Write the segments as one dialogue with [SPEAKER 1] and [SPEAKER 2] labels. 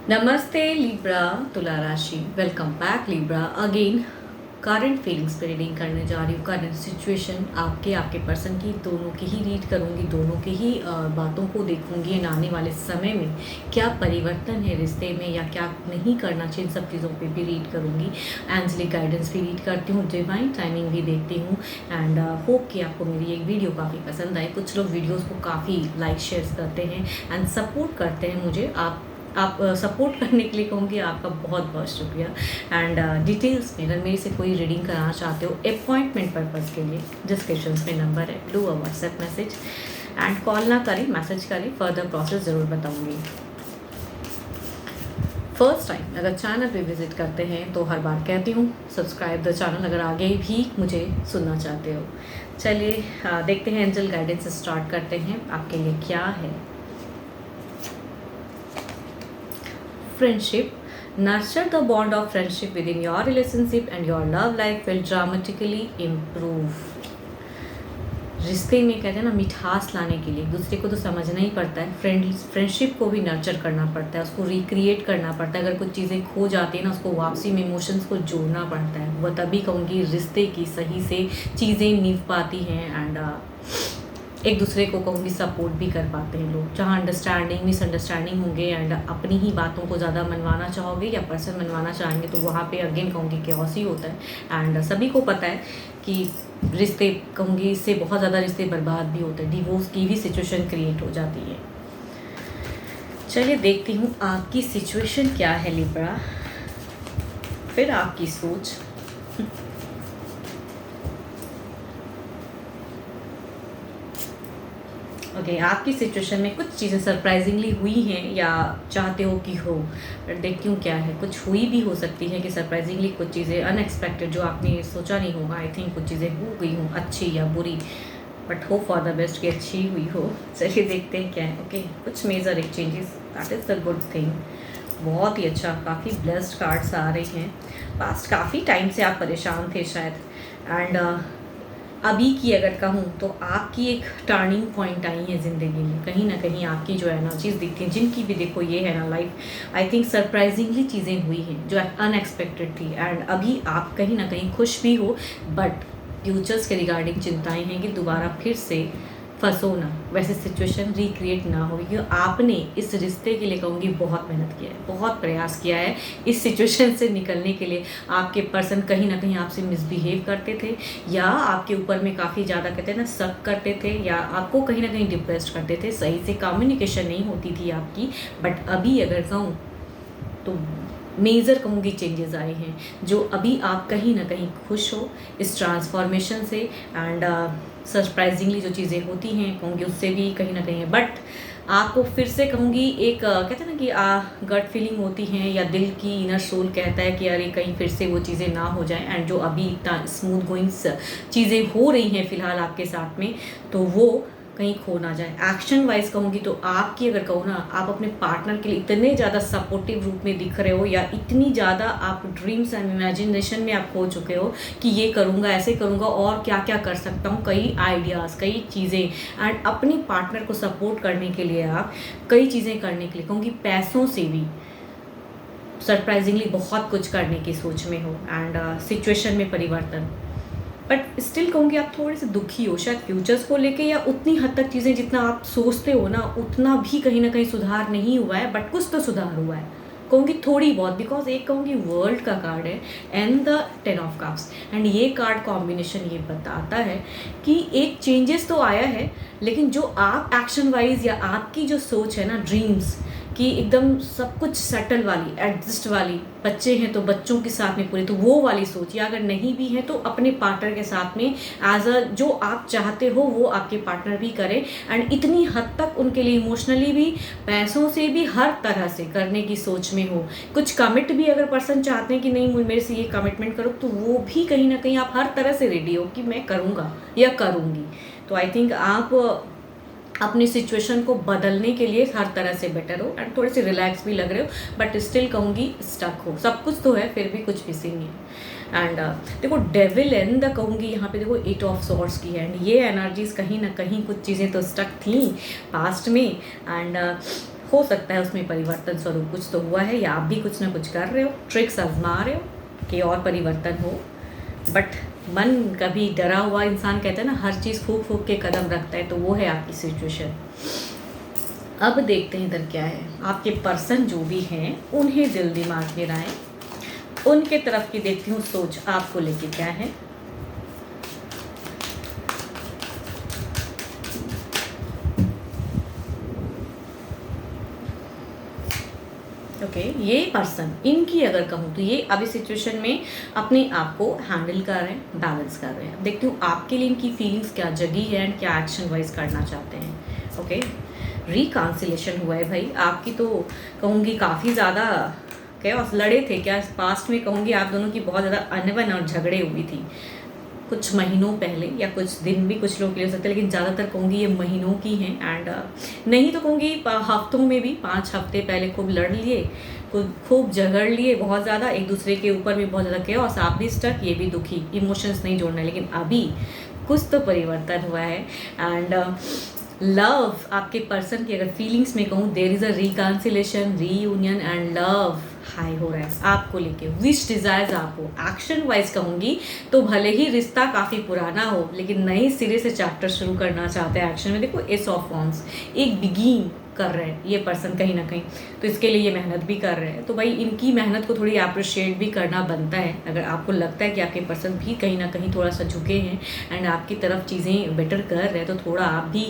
[SPEAKER 1] नमस्ते लिब्रा तुला राशि। Welcome back Libra again. Current feelings पे रीडिंग करने जा रही हूँ। करंट सिचुएशन आपके पर्सन की, दोनों की ही रीड करूँगी, दोनों की ही बातों को देखूँगी। आने वाले समय में क्या परिवर्तन है रिश्ते में या क्या नहीं करना चाहिए, इन सब चीज़ों पे भी रीड करूँगी। एंजलिक गाइडेंस भी रीड करती हूँ, डिवाइन टाइमिंग भी देखती हूँ। एंड होप कि आपको मेरी एक वीडियो काफ़ी पसंद आए। कुछ लोग वीडियोज़ को काफ़ी लाइक शेयर करते हैं एंड सपोर्ट करते हैं मुझे। आप सपोर्ट करने के लिए कहूँगी आपका बहुत बहुत शुक्रिया। एंड डिटेल्स में अगर मेरे से कोई रीडिंग कराना चाहते हो अपॉइंटमेंट पर्पज़ के लिए, डिस्क्रिप्शन में नंबर है, do a WhatsApp message and call ना करें, मैसेज करें, फर्दर प्रोसेस ज़रूर बताऊँगी। फर्स्ट टाइम अगर चैनल पे विजिट करते हैं तो हर बार कहती हूँ सब्सक्राइब द चैनल अगर आगे भी मुझे सुनना चाहते हो। चलिए देखते हैं, एंजल गाइडेंस स्टार्ट करते हैं। आपके लिए क्या है? Friendship. Nurture the bond of friendship within your relationship and your love life will dramatically improve. रिश्ते में कहते हैं ना, मिठास लाने के लिए दूसरे को तो समझना ही पड़ता है। फ्रेंडशिप को भी नर्चर करना पड़ता है, उसको रिक्रिएट करना पड़ता है। अगर कुछ चीज़ें खो जाती है ना, उसको वापसी में इमोशंस को जोड़ना पड़ता है। वह तभी कहूँगी रिश्ते की सही से चीज़ें निभ पाती हैं एंड एक दूसरे को कहूँगी सपोर्ट भी कर पाते हैं लोग। जहाँ अंडरस्टैंडिंग मिसअंडरस्टैंडिंग होंगे एंड अपनी ही बातों को ज़्यादा मनवाना चाहोगे या पर्सन मनवाना चाहेंगे तो वहाँ पे अगेन कहूँगी केओस ही होता है। एंड सभी को पता है कि रिश्ते कहूँगी इससे बहुत ज़्यादा रिश्ते बर्बाद भी होते हैं, डिवोर्स की भी सिचुएशन क्रिएट हो जाती है। चलिए देखती हूँ आपकी सिचुएशन क्या है लिब्रा, फिर आपकी सोच। ओके आपकी सिचुएशन में कुछ चीज़ें सरप्राइजिंगली हुई हैं या चाहते हो कि हो, बट देखती हूँ क्या है। कुछ हुई भी हो सकती है कि सरप्राइजिंगली कुछ चीज़ें अनएक्सपेक्टेड जो आपने सोचा नहीं होगा। आई थिंक कुछ चीज़ें हो गई हों अच्छी या बुरी, but hope for the best कि अच्छी हुई हो। चलिए देखते हैं क्या है। ओके कुछ major exchanges, that is the good thing. बहुत ही अच्छा, काफ़ी ब्लेस्ड कार्ड्स आ रहे हैं। पास्ट काफ़ी टाइम से आप परेशान थे शायद एंड अभी की अगर कहूँ तो आपकी एक टर्निंग पॉइंट आई है ज़िंदगी में। कहीं ना कहीं आपकी जो एनर्जीज दिखती हैं, जिनकी भी देखो ये है ना लाइफ, आई थिंक सरप्राइजिंगली चीज़ें हुई हैं जो अनएक्सपेक्टेड थी एंड अभी आप कहीं ना कहीं खुश भी हो, बट फ्यूचर्स के रिगार्डिंग चिंताएं हैं कि दोबारा फिर से फंसो ना, वैसे सिचुएशन रिक्रिएट ना हो। क्योंकि आपने इस रिश्ते के लिए कहूँगी बहुत मेहनत किया है, बहुत प्रयास किया है इस सिचुएशन से निकलने के लिए। आपके पर्सन कहीं ना कहीं आपसे मिसबिहेव करते थे या आपके ऊपर में काफ़ी ज़्यादा कहते हैं ना शक करते थे या आपको कहीं ना कहीं डिप्रेस्ड करते थे। सही से कम्युनिकेशन नहीं होती थी आपकी, बट अभी अगर कहूँ तो मेजर कहूँगी चेंजेस आए हैं जो अभी आप कहीं ना कहीं खुश हो इस ट्रांसफॉर्मेशन से एंड सरप्राइजिंगली जो चीज़ें होती हैं कहूँगी उससे भी कहीं ना कहीं। बट आपको फिर से कहूँगी एक कहते हैं ना कि गट फीलिंग होती है या दिल की इनर सोल कहता है कि अरे कहीं फिर से वो चीज़ें ना हो जाएं एंड जो अभी इतना स्मूथ गोइंग चीज़ें हो रही हैं फ़िलहाल आपके साथ में तो वो कहीं खो ना जाए। एक्शन वाइज कहूँगी तो आपकी अगर कहूँ ना, आप अपने पार्टनर के लिए इतने ज़्यादा सपोर्टिव रूप में दिख रहे हो या इतनी ज़्यादा आप ड्रीम्स एंड इमेजिनेशन में आप खो चुके हो कि ये करूँगा, ऐसे करूँगा और क्या क्या कर सकता हूँ, कई आइडियाज़, कई चीज़ें एंड अपने पार्टनर को सपोर्ट करने के लिए आप कई चीज़ें करने के लिए कहूँगी पैसों से भी सरप्राइजिंगली बहुत कुछ करने की सोच में हो एंड सिचुएशन में परिवर्तन। बट स्टिल कहूँगी आप थोड़े से दुखी हो शायद फ्यूचर्स को लेके या उतनी हद तक चीज़ें जितना आप सोचते हो ना उतना भी कहीं ना कहीं सुधार नहीं हुआ है, बट कुछ तो सुधार हुआ है कहूँगी थोड़ी बहुत। बिकॉज एक कहूँगी वर्ल्ड का कार्ड है and the 10 of cups and ये कार्ड कॉम्बिनेशन ये बताता है कि एक चेंजेस तो आया है, लेकिन जो आप एक्शन वाइज या आपकी जो सोच है ना ड्रीम्स कि एकदम सब कुछ सेटल वाली, एडजस्ट वाली, बच्चे हैं तो बच्चों के साथ में पूरी, तो वो वाली सोच, या अगर नहीं भी है तो अपने पार्टनर के साथ में एज अ जो आप चाहते हो वो आपके पार्टनर भी करें एंड इतनी हद तक उनके लिए इमोशनली भी, पैसों से भी, हर तरह से करने की सोच में हो। कुछ कमिट भी अगर पर्सन चाहते हैं कि नहीं मेरे से ये कमिटमेंट करो तो वो भी कहीं ना कहीं आप हर तरह से रेडी हो कि मैं करूँगा या करूँगी। तो आई थिंक आप अपनी सिचुएशन को बदलने के लिए हर तरह से बेटर हो एंड थोड़े से रिलैक्स भी लग रहे हो, बट स्टिल कहूँगी स्टक हो। सब कुछ तो है फिर भी कुछ मिसिंग है एंड देखो डेविल एंड द कहूँगी यहाँ पे देखो 8 ऑफ सॉर्ड्स की है एंड ये एनर्जीज कहीं ना कहीं कुछ चीज़ें तो स्टक थी पास्ट में एंड हो सकता है उसमें परिवर्तन स्वरूप कुछ तो हुआ है, या आप भी कुछ ना कुछ कर रहे हो, ट्रिक्स आजमा रहे हो कि और परिवर्तन हो। बट मन कभी डरा हुआ इंसान, कहते हैं ना, हर चीज़ फूक फूक के कदम रखता है, तो वो है आपकी सिचुएशन। अब देखते हैं इधर क्या है। आपके पर्सन जो भी हैं उन्हें दिल दिमाग में लाएं, उनके तरफ की देखती हूँ सोच आपको लेके क्या है। ओके, ये पर्सन, इनकी अगर कहूँ तो ये अभी सिचुएशन में अपने आप को हैंडल कर रहे हैं, बैलेंस कर रहे हैं। देखती हूँ आपके लिए इनकी फीलिंग्स क्या जगी है एंड क्या एक्शन वाइज करना चाहते हैं। ओके, रिकांसिलेशन हुआ है भाई आपकी, तो कहूँगी काफ़ी ज़्यादा कैओस लड़े थे क्या पास्ट में, कहूँगी आप दोनों की बहुत ज़्यादा अनबन और झगड़े हुई थी कुछ महीनों पहले, या कुछ दिन भी कुछ लोग ले सकते हैं, लेकिन ज़्यादातर कहूँगी ये महीनों की हैं। एंड नहीं तो कहूँगी हफ्तों में भी, 5 हफ्ते पहले खूब लड़ लिए, खूब झगड़ लिए बहुत ज़्यादा एक दूसरे के ऊपर में, बहुत ज़्यादा कैओस, आप भी स्टक, ये भी दुखी, इमोशंस नहीं जोड़ना। लेकिन अभी कुछ तो परिवर्तन हुआ है। एंड लव, आपके पर्सन की अगर फीलिंग्स में कहूँ, there is a reconciliation, reunion and love high हो रहा है आपको लेके। विश डिजायर्स आपको, एक्शन वाइज कहूँगी तो भले ही रिश्ता काफ़ी पुराना हो, लेकिन नए सिरे से चैप्टर शुरू करना चाहते हैं एक्शन में। देखो एस ऑफ वॉन्ड्स, एक बिगिन कर रहे हैं ये पर्सन कहीं ना कहीं, तो इसके लिए ये मेहनत भी कर रहे हैं। तो भाई इनकी मेहनत को थोड़ी अप्रिशिएट भी करना बनता है। अगर आपको लगता है कि आपके पर्सन भी कहीं ना कहीं थोड़ा सा झुके हैं एंड आपकी तरफ चीज़ें बेटर कर रहे हैं, तो थोड़ा आप भी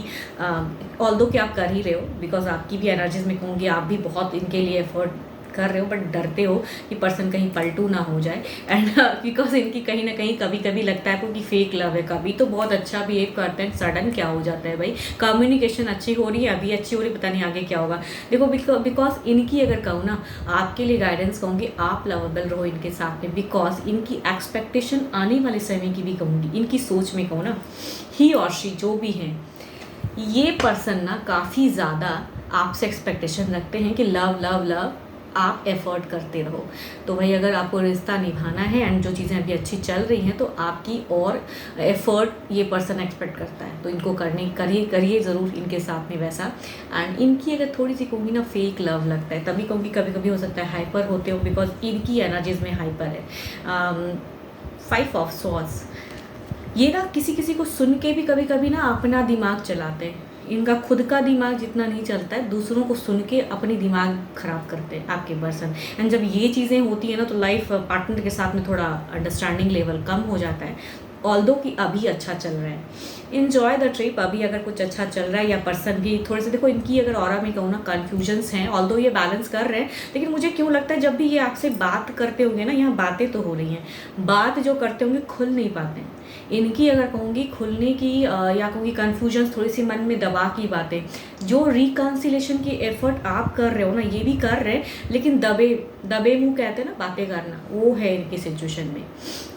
[SPEAKER 1] ऑल्दो कि आप कर ही रहे हो, बिकॉज आपकी भी एनर्जीज में कहूँगी आप भी बहुत इनके लिए एफर्ट कर रहे हो, बट डरते हो कि पर्सन कहीं पलटू ना हो जाए। एंड बिकॉज इनकी कहीं ना कहीं कभी कभी लगता है आपको कि फेक लव है, कभी तो बहुत अच्छा बिहेव करते हैं, सडन क्या हो जाता है भाई। कम्युनिकेशन अच्छी हो रही है, अभी अच्छी हो रही है, पता नहीं आगे क्या होगा। देखो बिकॉज इनकी अगर कहूँ ना, आपके लिए गाइडेंस कहूँगी, आप लवेबल रहो इनके साथ में, बिकॉज इनकी एक्सपेक्टेशन आने वाले समय की भी कहूँगी, इनकी सोच में कहूँ ना, ही और शी जो भी हैं, ये पर्सन ना काफ़ी ज़्यादा आपसे एक्सपेक्टेशन रखते हैं कि लव लव लव आप एफर्ट करते रहो। तो भाई अगर आपको रिश्ता निभाना है एंड जो चीज़ें अभी अच्छी चल रही हैं, तो आपकी और एफर्ट ये पर्सन एक्सपेक्ट करता है, तो इनको करिए ज़रूर इनके साथ में वैसा। एंड इनकी अगर थोड़ी सी कहूँगी ना, फेक लव लगता है, तभी कहूँगी कभी कभी हो सकता है हाइपर होते हो, बिकॉज इनकी एनर्जीज में हाइपर है। 5 ऑफ सॉर्ड्स, ये ना किसी किसी को सुन के भी कभी कभी ना अपना दिमाग चलाते हैं। इनका खुद का दिमाग जितना नहीं चलता है, दूसरों को सुन के अपनी दिमाग खराब करते हैं आपके पर्सन। एंड जब ये चीज़ें होती है ना, तो लाइफ पार्टनर के साथ में थोड़ा अंडरस्टैंडिंग लेवल कम हो जाता है। ऑल्दो कि अभी अच्छा चल रहा है, इन्जॉय द ट्रिप, अभी अगर कुछ अच्छा चल रहा है, या पर्सन भी थोड़े से, देखो इनकी अगर ऑरा में कहूँ ना, कन्फ्यूजन्स हैं, ऑल्दो ये बैलेंस कर रहे हैं, लेकिन मुझे क्यों लगता है जब भी ये आपसे बात करते होंगे ना, यहाँ बातें तो हो रही हैं, बात जो करते होंगे खुल नहीं पाते हैं। इनकी अगर कहूँगी खुलने की या कहूँगी कन्फ्यूजन्स, थोड़ी सी मन में दबा की बातें, जो रिकन्सिलेशन की एफर्ट आप कर रहे हो ना, ये भी कर रहे हैं, लेकिन दबे मुँह कहते हैं ना बातें करना, वो है इनकी सिचुएशन में।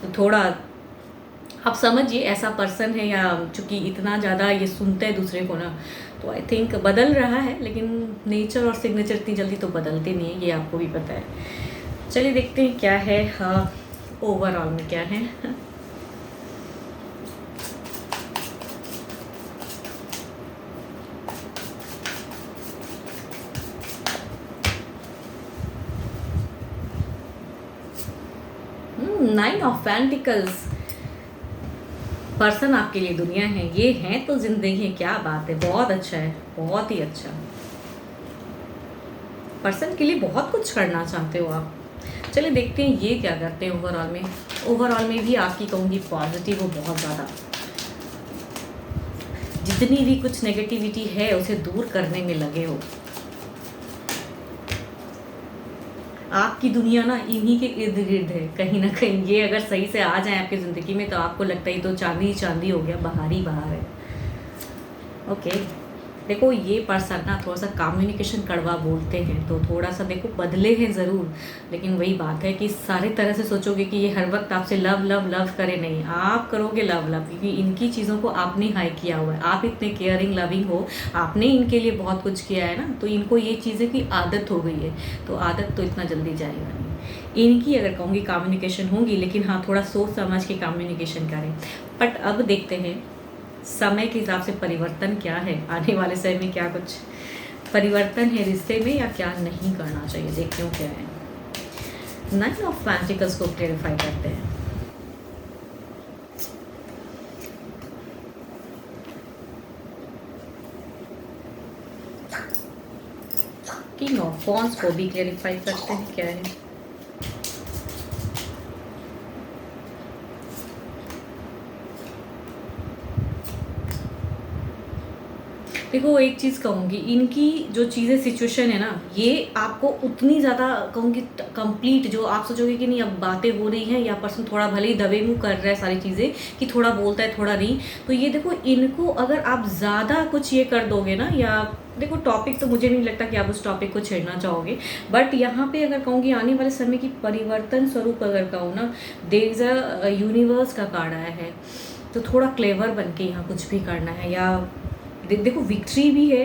[SPEAKER 1] तो थोड़ा आप समझिए ऐसा पर्सन है, या चूँकि इतना ज़्यादा ये सुनते हैं दूसरे को ना, तो आई थिंक बदल रहा है, लेकिन नेचर और सिग्नेचर इतनी जल्दी तो बदलते नहीं है, ये आपको भी पता है। चलिए देखते हैं क्या है, हाँ ओवरऑल में क्या है। नाइन ऑफ पेंटिकल्स, पर्सन आपके लिए दुनिया है, ये हैं तो जिंदगी है, क्या बात है, बहुत अच्छा है, बहुत ही अच्छा। पर्सन के लिए बहुत कुछ करना चाहते हो आप। चलिए देखते हैं ये क्या करते हैं ओवरऑल में। ओवरऑल में भी आपकी कहूँगी पॉजिटिव हो बहुत ज़्यादा, जितनी भी कुछ नेगेटिविटी है उसे दूर करने में लगे हो। आपकी दुनिया ना इन्हीं के इर्द गिर्द है कहीं ना कहीं। ये अगर सही से आ जाए आपकी ज़िंदगी में, तो आपको लगता है तो चांदी ही चांदी हो गया, बाहर ही बाहर है। ओके, देखो ये पर्सन ना थोड़ा सा कम्युनिकेशन कड़वा बोलते हैं, तो थोड़ा सा देखो बदले हैं ज़रूर, लेकिन वही बात है कि सारी तरह से सोचोगे कि ये हर वक्त आपसे लव लव लव करे, नहीं, आप करोगे लव लव, क्योंकि इनकी चीज़ों को आपने हाई किया हुआ है, आप इतने केयरिंग लविंग हो, आपने इनके लिए बहुत कुछ किया है ना, तो इनको ये चीज़ें की आदत हो गई है, तो आदत तो इतना जल्दी जाएगा नहीं। इनकी अगर कहूँगी कम्युनिकेशन होंगी, लेकिन हाँ थोड़ा सोच समझ के कम्युनिकेशन करें। बट अब देखते हैं समय के हिसाब से परिवर्तन क्या है, आने वाले समय में क्या कुछ परिवर्तन है रिश्ते में या क्या नहीं करना चाहिए, देखते हो क्या है। 9 ऑफ पेंटिकल्स को क्लेरिफाई करते हैं। किंग ऑफ वॉन्ड्स को भी क्लेरिफाई करते हैं क्या है। देखो एक चीज़ कहूँगी, इनकी जो चीज़ें सिचुएशन है ना, ये आपको उतनी ज़्यादा कहूँगी कंप्लीट, जो आप सोचोगे कि नहीं अब बातें हो रही हैं या पर्सन थोड़ा भले ही दबे मुँह कर रहा है सारी चीज़ें कि थोड़ा बोलता है थोड़ा नहीं, तो ये देखो इनको अगर आप ज़्यादा कुछ ये कर दोगे ना, या देखो टॉपिक तो मुझे नहीं लगता कि आप उस टॉपिक को छेड़ना चाहोगे, बट यहाँ पे अगर कहूँगी आने वाले समय की परिवर्तन स्वरूप अगर कहूँ ना, देयर इज़ अ यूनिवर्स का कार्ड आया है, तो थोड़ा क्लेवर बन के यहाँ कुछ भी करना है। या देखो विक्ट्री भी है,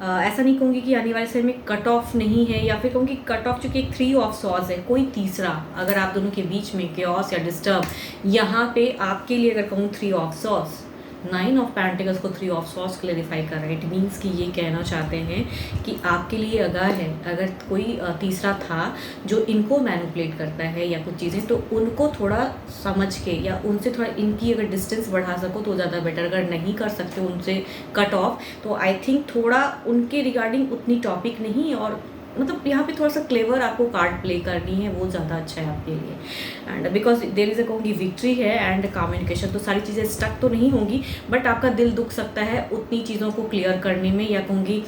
[SPEAKER 1] ऐसा नहीं कहूँगी कि आने वाले समय में कट ऑफ नहीं है, या फिर कहूँगी कट ऑफ चूँकि एक 3 ऑफ सॉर्ड्स है, कोई तीसरा अगर आप दोनों के बीच में केओस या डिस्टर्ब, यहाँ पे आपके लिए अगर कहूँ 3 ऑफ सॉर्ड्स, 9 ऑफ पेंटिकल्स को 3 ऑफ सॉर्ड्स क्लेरिफाई कर रहा है। इट मीन्स कि ये कहना चाहते हैं कि आपके लिए अगर कोई तीसरा था जो इनको मैनिपुलेट करता है या कुछ चीज़ें, तो उनको थोड़ा समझ के या उनसे थोड़ा इनकी अगर डिस्टेंस बढ़ा सको तो ज़्यादा बेटर। अगर नहीं कर सकते उनसे कट ऑफ, तो आई थिंक थोड़ा उनके रिगार्डिंग उतनी टॉपिक नहीं, और मतलब यहाँ पे थोड़ा सा क्लेवर आपको कार्ड प्ले करनी है, वो ज़्यादा अच्छा है आपके लिए। And because there is a कहूँगी विक्ट्री है एंड कम्युनिकेशन, तो सारी चीज़ें स्टक तो नहीं होंगी, बट आपका दिल दुख सकता है उतनी चीज़ों को क्लियर करने में, या कहूँगी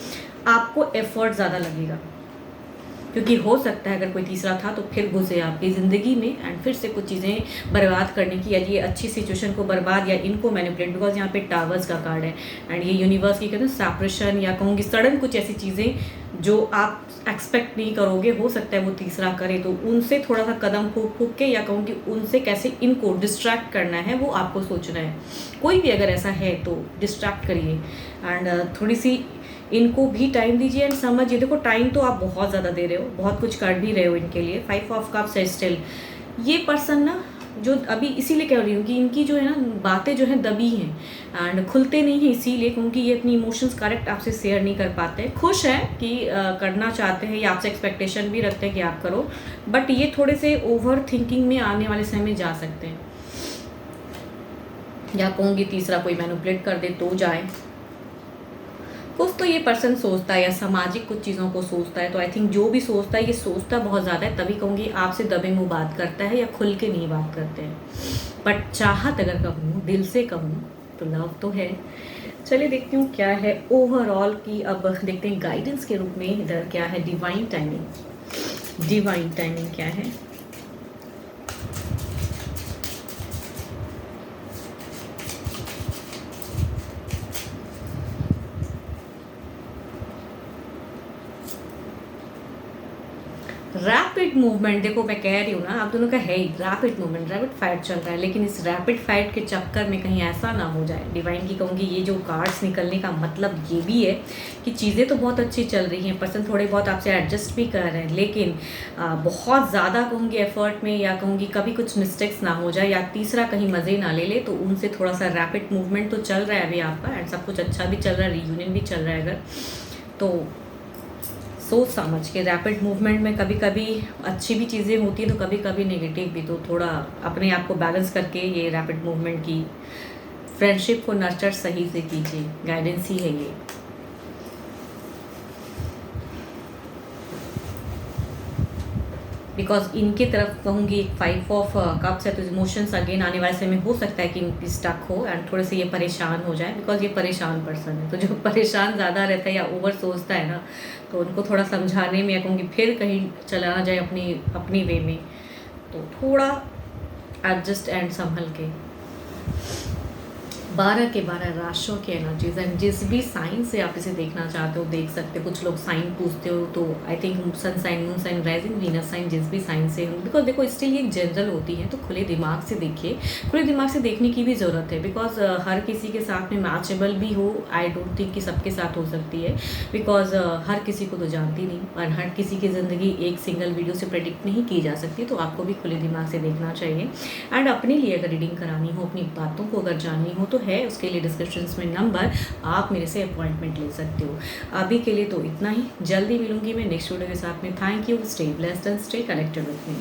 [SPEAKER 1] आपको एफर्ट ज़्यादा लगेगा, क्योंकि हो सकता है अगर कोई तीसरा था तो फिर घुसे आपकी ज़िंदगी में एंड फिर से कुछ चीज़ें बर्बाद करने की, या ये अच्छी सिचुएशन को बर्बाद या इनको मैनिपुलेट, बिकॉज यहाँ पे टावर्स का कार्ड है एंड ये यूनिवर्स की कहते हैं सेपरेशन, या कहूँगी सडन कुछ ऐसी चीज़ें जो आप एक्सपेक्ट नहीं करोगे, हो सकता है वो तीसरा करे, तो उनसे थोड़ा सा कदम फूक के, या कहूँगी उनसे कैसे इनको डिस्ट्रैक्ट करना है वो आपको सोचना है। कोई भी अगर ऐसा है तो डिस्ट्रैक्ट करिए एंड थोड़ी सी इनको भी टाइम दीजिए एंड समझिए। देखो टाइम तो आप बहुत ज़्यादा दे रहे हो, बहुत कुछ कर भी रहे हो इनके लिए। 5 ऑफ कप्स है स्टिल। ये पर्सन ना, जो अभी इसीलिए कह रही हूँ कि इनकी जो है ना बातें जो हैं दबी हैं एंड खुलते नहीं हैं, इसीलिए क्योंकि ये अपनी इमोशंस करेक्ट आपसे शेयर नहीं कर पाते। खुश हैं कि करना चाहते हैं या आपसे एक्सपेक्टेशन भी रखते हैं कि आप करो, बट ये थोड़े से ओवर थिंकिंग में आने वाले समय में जा सकते हैं, या कहूँगी तीसरा कोई मैनिपुलेट कर दे तो जाए। कुछ तो ये पर्सन सोचता है या सामाजिक कुछ चीज़ों को सोचता है, तो आई थिंक जो भी सोचता है ये सोचता बहुत ज़्यादा है, तभी कहूँगी आपसे दबे मुँह बात करता है या खुल के नहीं बात करते हैं। बट चाहत अगर कहूँ, दिल से कहूँ, तो लव तो है। चलिए देखती हूँ क्या है ओवरऑल की। अब देखते हैं गाइडेंस के रूप में इधर क्या है। डिवाइन टाइमिंग, डिवाइन टाइमिंग क्या है। रैपिड मूवमेंट, देखो मैं कह रही हूँ ना आप दोनों का है ही रैपिड मूवमेंट, रैपिड फाइट चल रहा है, लेकिन इस रैपिड फाइट के चक्कर में कहीं ऐसा ना हो जाए। डिवाइन की कहूँगी ये जो कार्ड्स निकलने का मतलब ये भी है कि चीज़ें तो बहुत अच्छी चल रही हैं, पर्सन थोड़े बहुत आपसे एडजस्ट भी कर रहे हैं, लेकिन बहुत ज़्यादा कहूँगी एफर्ट में, या कहूँगी कभी कुछ मिस्टेक्स ना हो जाए, या तीसरा कहीं मज़े ना ले ले, तो उनसे थोड़ा सा रैपिड मूवमेंट तो चल रहा है अभी आपका एंड सब कुछ अच्छा भी चल रहा है, रीयूनियन भी चल रहा है। अगर तो सोच समझ के रैपिड मूवमेंट में कभी कभी अच्छी भी चीज़ें होती हैं तो कभी कभी नेगेटिव भी, तो थोड़ा अपने आप को बैलेंस करके ये रैपिड मूवमेंट की फ्रेंडशिप को नर्चर सही से कीजिए। गाइडेंस ही है ये। बिकॉज इनके तरफ कहूँगी एक 5 ऑफ कप्स है, तो इमोशंस अगेन आने वाले समय में हो सकता है कि इनकी स्टक हो एंड थोड़े से ये परेशान हो जाए, बिकॉज ये परेशान पर्सन है। तो जो परेशान ज़्यादा रहता है या ओवर सोचता है ना, तो उनको थोड़ा समझाने में, या कहूँगी फिर कहीं चला जाए अपनी वे में, तो थोड़ा एडजस्ट एंड संभल के। 12 के 12 राशियों की एनर्जीज एंड जिस भी साइन से आप इसे देखना चाहते हो देख सकते हो। कुछ लोग साइन पूछते हो तो I think sun sign, moon sign, rising, Venus sign, जिस भी साइन से हो, बिकॉज देखो स्टिल ये जनरल होती है, तो खुले दिमाग से देखिए। खुले दिमाग से देखने की भी ज़रूरत है, बिकॉज हर किसी के साथ में मैचेबल भी हो, आई डोंट थिंक कि सबके साथ हो सकती है, बिकॉज हर किसी को तो जानती नहीं और हर किसी की ज़िंदगी एक सिंगल वीडियो से प्रेडिक्ट नहीं की जा सकती। तो आपको भी खुले दिमाग से देखना चाहिए एंड अपने लिए अगर रीडिंग करानी हो, अपनी बातों को अगर जाननी हो, तो है उसके लिए डिस्क्रिप्शन में नंबर, आप मेरे से अपॉइंटमेंट ले सकते हो। अभी के लिए तो इतना ही, जल्दी मिलूंगी मैं नेक्स्ट वीडियो के साथ में। Thank you, stay blessed and stay connected with me.